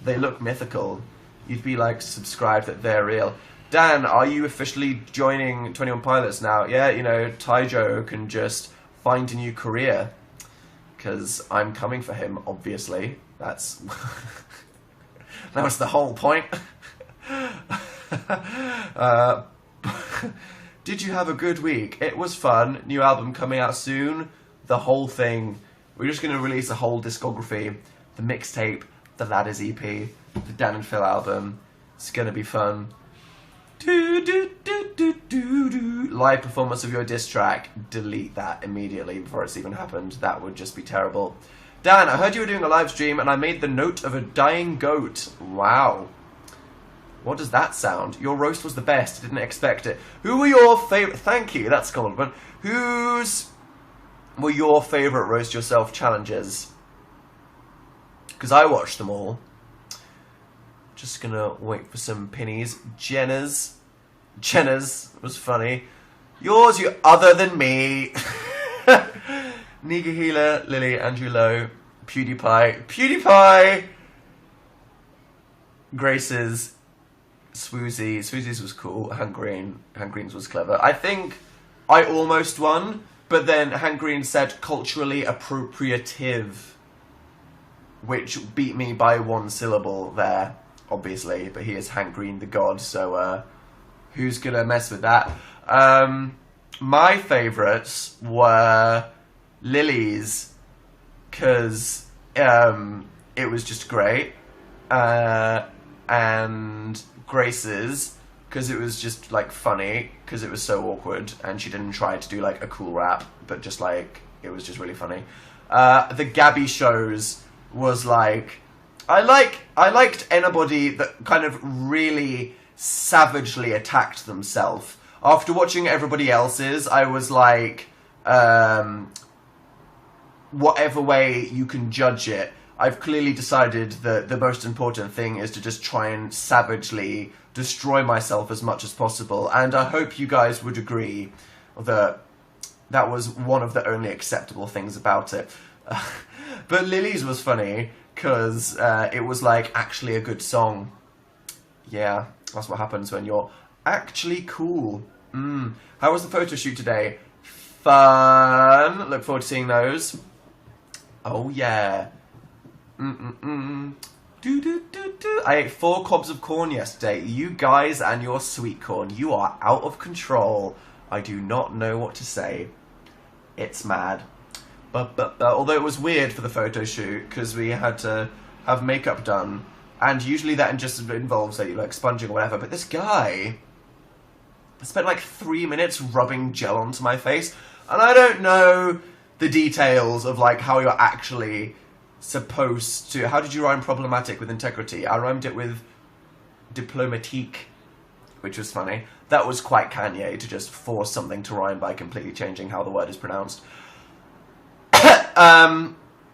They look mythical. You'd be like subscribed that they're real. Dan, are you officially joining 21 Pilots now? Yeah, you know, Taijo can just find a new career. Because I'm coming for him, obviously. That's... that was the whole point. Did you have a good week? It was fun. New album coming out soon. The whole thing. We're just going to release a whole discography. The mixtape, the Ladders EP, the Dan and Phil album. It's going to be fun. Live performance of your diss track. Delete that immediately before it's even happened. That would just be terrible. Dan, I heard you were doing a live stream and I made the note of a dying goat. Wow. What does that sound? Your roast was the best. Didn't expect it. Who were your favourite... Thank you, that's a compliment. Whose were your favourite roast yourself challenges? Because I watched them all. Just gonna wait for some pennies. Jenna's was funny. Yours, you other than me. Niga Healer, Lily, Andrew Lowe, PewDiePie, Grace's, Swoozy's was cool. Hank Green's was clever. I think I almost won, but then Hank Green said culturally appropriative, which beat me by one syllable there, obviously, but he is Hank Green the god, so who's gonna mess with that? My favourites were Lily's, because it was just great, and Grace's, because it was just like funny, because it was so awkward, and she didn't try to do like a cool rap, but just like, it was just really funny. The Gabby shows was like, I liked anybody that kind of really savagely attacked themselves. After watching everybody else's, I was like, whatever way you can judge it, I've clearly decided that the most important thing is to just try and savagely destroy myself as much as possible, and I hope you guys would agree that that was one of the only acceptable things about it. But Lily's was funny, because it was like actually a good song. Yeah, that's what happens when you're actually cool. How was the photo shoot today? Fun! Look forward to seeing those. Oh yeah. I ate 4 cobs of corn yesterday. You guys and your sweet corn, you are out of control. I do not know what to say. It's mad. But although it was weird for the photo shoot, because we had to have makeup done, and usually that just involves like sponging or whatever, but this guy spent like 3 minutes rubbing gel onto my face, and I don't know the details of like how you're actually supposed to... How did you rhyme problematic with integrity? I rhymed it with diplomatique, which was funny. That was quite Kanye, to just force something to rhyme by completely changing how the word is pronounced.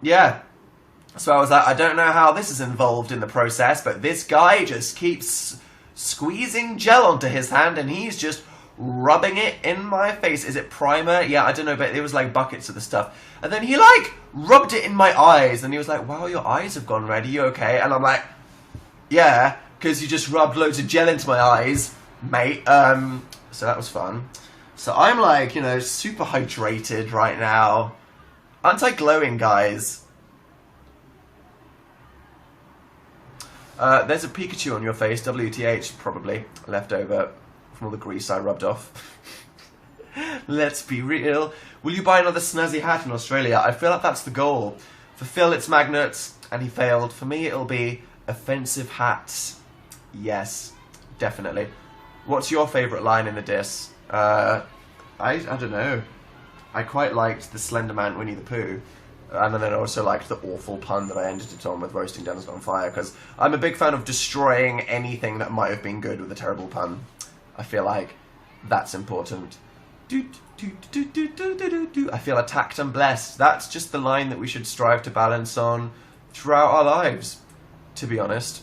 Yeah. So I was like, I don't know how this is involved in the process, but this guy just keeps squeezing gel onto his hand, and he's just rubbing it in my face. Is it primer? Yeah, I don't know, but it was like buckets of the stuff. And then he like rubbed it in my eyes, and he was like, wow, your eyes have gone red, are you okay? And I'm like, yeah, because you just rubbed loads of gel into my eyes, mate. So that was fun. So I'm like, you know, super hydrated right now. Aren't I glowing, guys? There's a Pikachu on your face, WTH, probably, left over from all the grease I rubbed off. Let's be real. Will you buy another snazzy hat in Australia? I feel like that's the goal. For Phil, it's magnets, and he failed. For me, it'll be offensive hats. Yes, definitely. What's your favourite line in the diss? I don't know. I quite liked the Slender Man Winnie the Pooh. And then I also liked the awful pun that I ended it on with roasting Dennis on fire, because I'm a big fan of destroying anything that might have been good with a terrible pun. I feel like that's important. I feel attacked and blessed. That's just the line that we should strive to balance on throughout our lives, to be honest.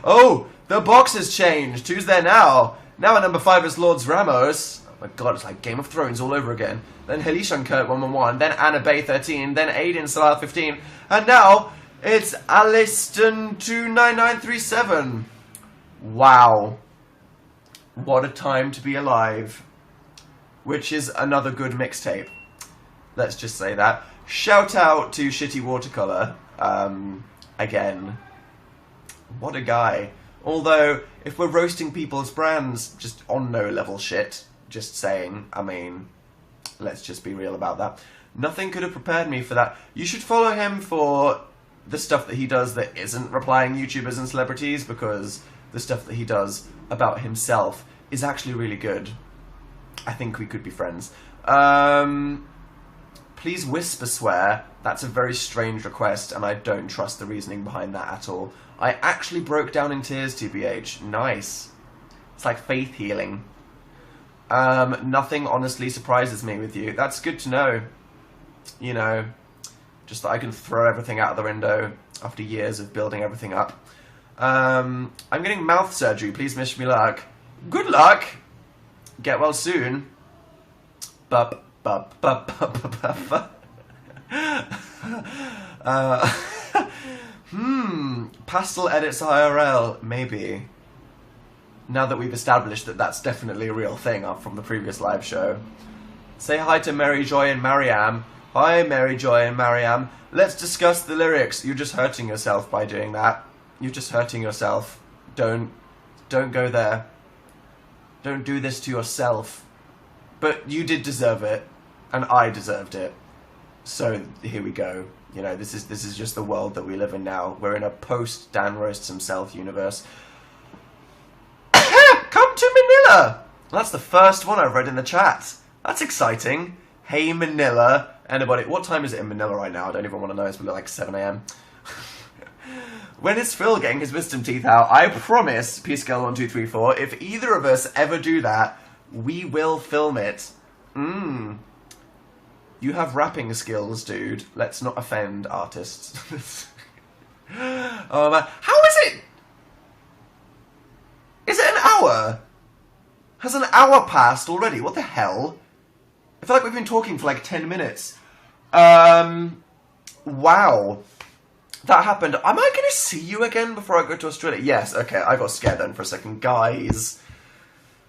Oh, the box has changed. Who's there now? Now at number 5 is Lords Ramos. Oh my god, it's like Game of Thrones all over again. Then Halishan Kurt 111, then Anna Bay 13, then Aiden Salah 15, and now it's Aliston 29937. Wow. What a time to be alive. Which is another good mixtape. Let's just say that. Shout out to Shitty Watercolour. Again. What a guy. Although, if we're roasting people's brands, just on no level shit, just saying, I mean, let's just be real about that. Nothing could have prepared me for that. You should follow him for the stuff that he does that isn't replying YouTubers and celebrities, because the stuff that he does about himself is actually really good. I think we could be friends. Please whisper swear. That's a very strange request, and I don't trust the reasoning behind that at all. I actually broke down in tears, TBH. Nice. It's like faith healing. Nothing honestly surprises me with you. That's good to know. You know, just that I can throw everything out of the window after years of building everything up. I'm getting mouth surgery. Please wish me luck. Good luck. Get well soon. Bup, bup, bup, bup, bup, bup. Pastel edits IRL, maybe. Now that we've established that that's definitely a real thing up from the previous live show. Say hi to Mary Joy and Mariam. Hi, Mary Joy and Mariam. Let's discuss the lyrics. You're just hurting yourself by doing that. You're just hurting yourself. Don't go there. Don't do this to yourself. But you did deserve it, and I deserved it. So here we go. You know, this is just the world that we live in now. We're in a post Dan roasts himself universe. Come to Manila. That's the first one I've read in the chat. That's exciting. Hey Manila. Anybody? What time is it in Manila right now? I don't even want to know. It's probably like 7 AM. When is Phil getting his wisdom teeth out? I promise, Peace Girl 1234, if either of us ever do that, we will film it. You have rapping skills, dude. Let's not offend artists. Oh man, how is it? Is it an hour? Has an hour passed already? What the hell? I feel like we've been talking for like 10 minutes. Wow. That happened. Am I going to see you again before I go to Australia? Yes, okay, I got scared then for a second. Guys,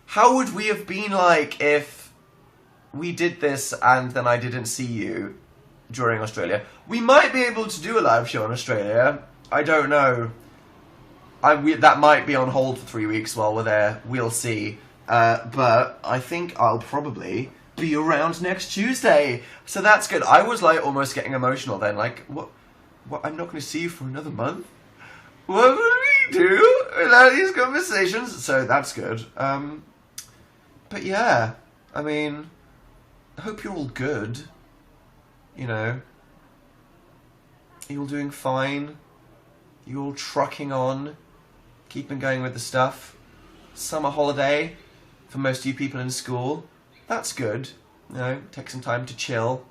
how would we have been like if we did this and then I didn't see you during Australia. We might be able to do a live show in Australia. I don't know. That might be on hold for 3 weeks while we're there. We'll see. But I think I'll probably be around next Tuesday. So that's good. I was like almost getting emotional then. Like, what? I'm not going to see you for another month? What would we do without these conversations? So that's good. But yeah, I mean, I hope you're all good. You know, you're all doing fine. You're all trucking on, keeping going with the stuff. Summer holiday for most of you people in school. That's good. You know, take some time to chill.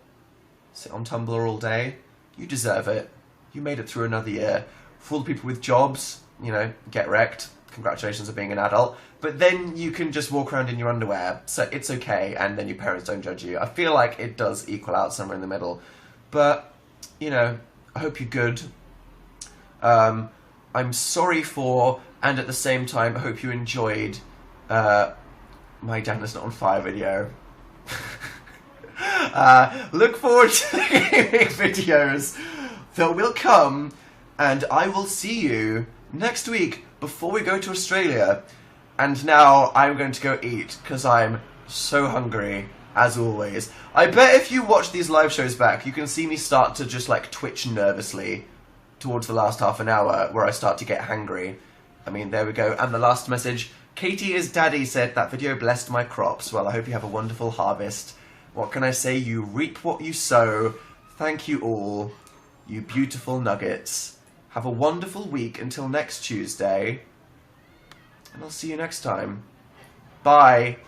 Sit on Tumblr all day. You deserve it. You made it through another year. For all the people with jobs, you know, get wrecked. Congratulations on being an adult. But then you can just walk around in your underwear, so it's okay, and then your parents don't judge you. I feel like it does equal out somewhere in the middle. But, you know, I hope you're good. I'm sorry for, and at the same time, I hope you enjoyed my Dan is Not on Fire video. Look forward to the gaming videos that will come, and I will see you next week before we go to Australia. And now I'm going to go eat, because I'm so hungry, as always. I bet if you watch these live shows back, you can see me start to just, like, twitch nervously towards the last half an hour, where I start to get hangry. I mean, there we go. And the last message, Katie is daddy said, that video blessed my crops. Well, I hope you have a wonderful harvest. What can I say? You reap what you sow. Thank you all, you beautiful nuggets. Have a wonderful week until next Tuesday. And I'll see you next time. Bye.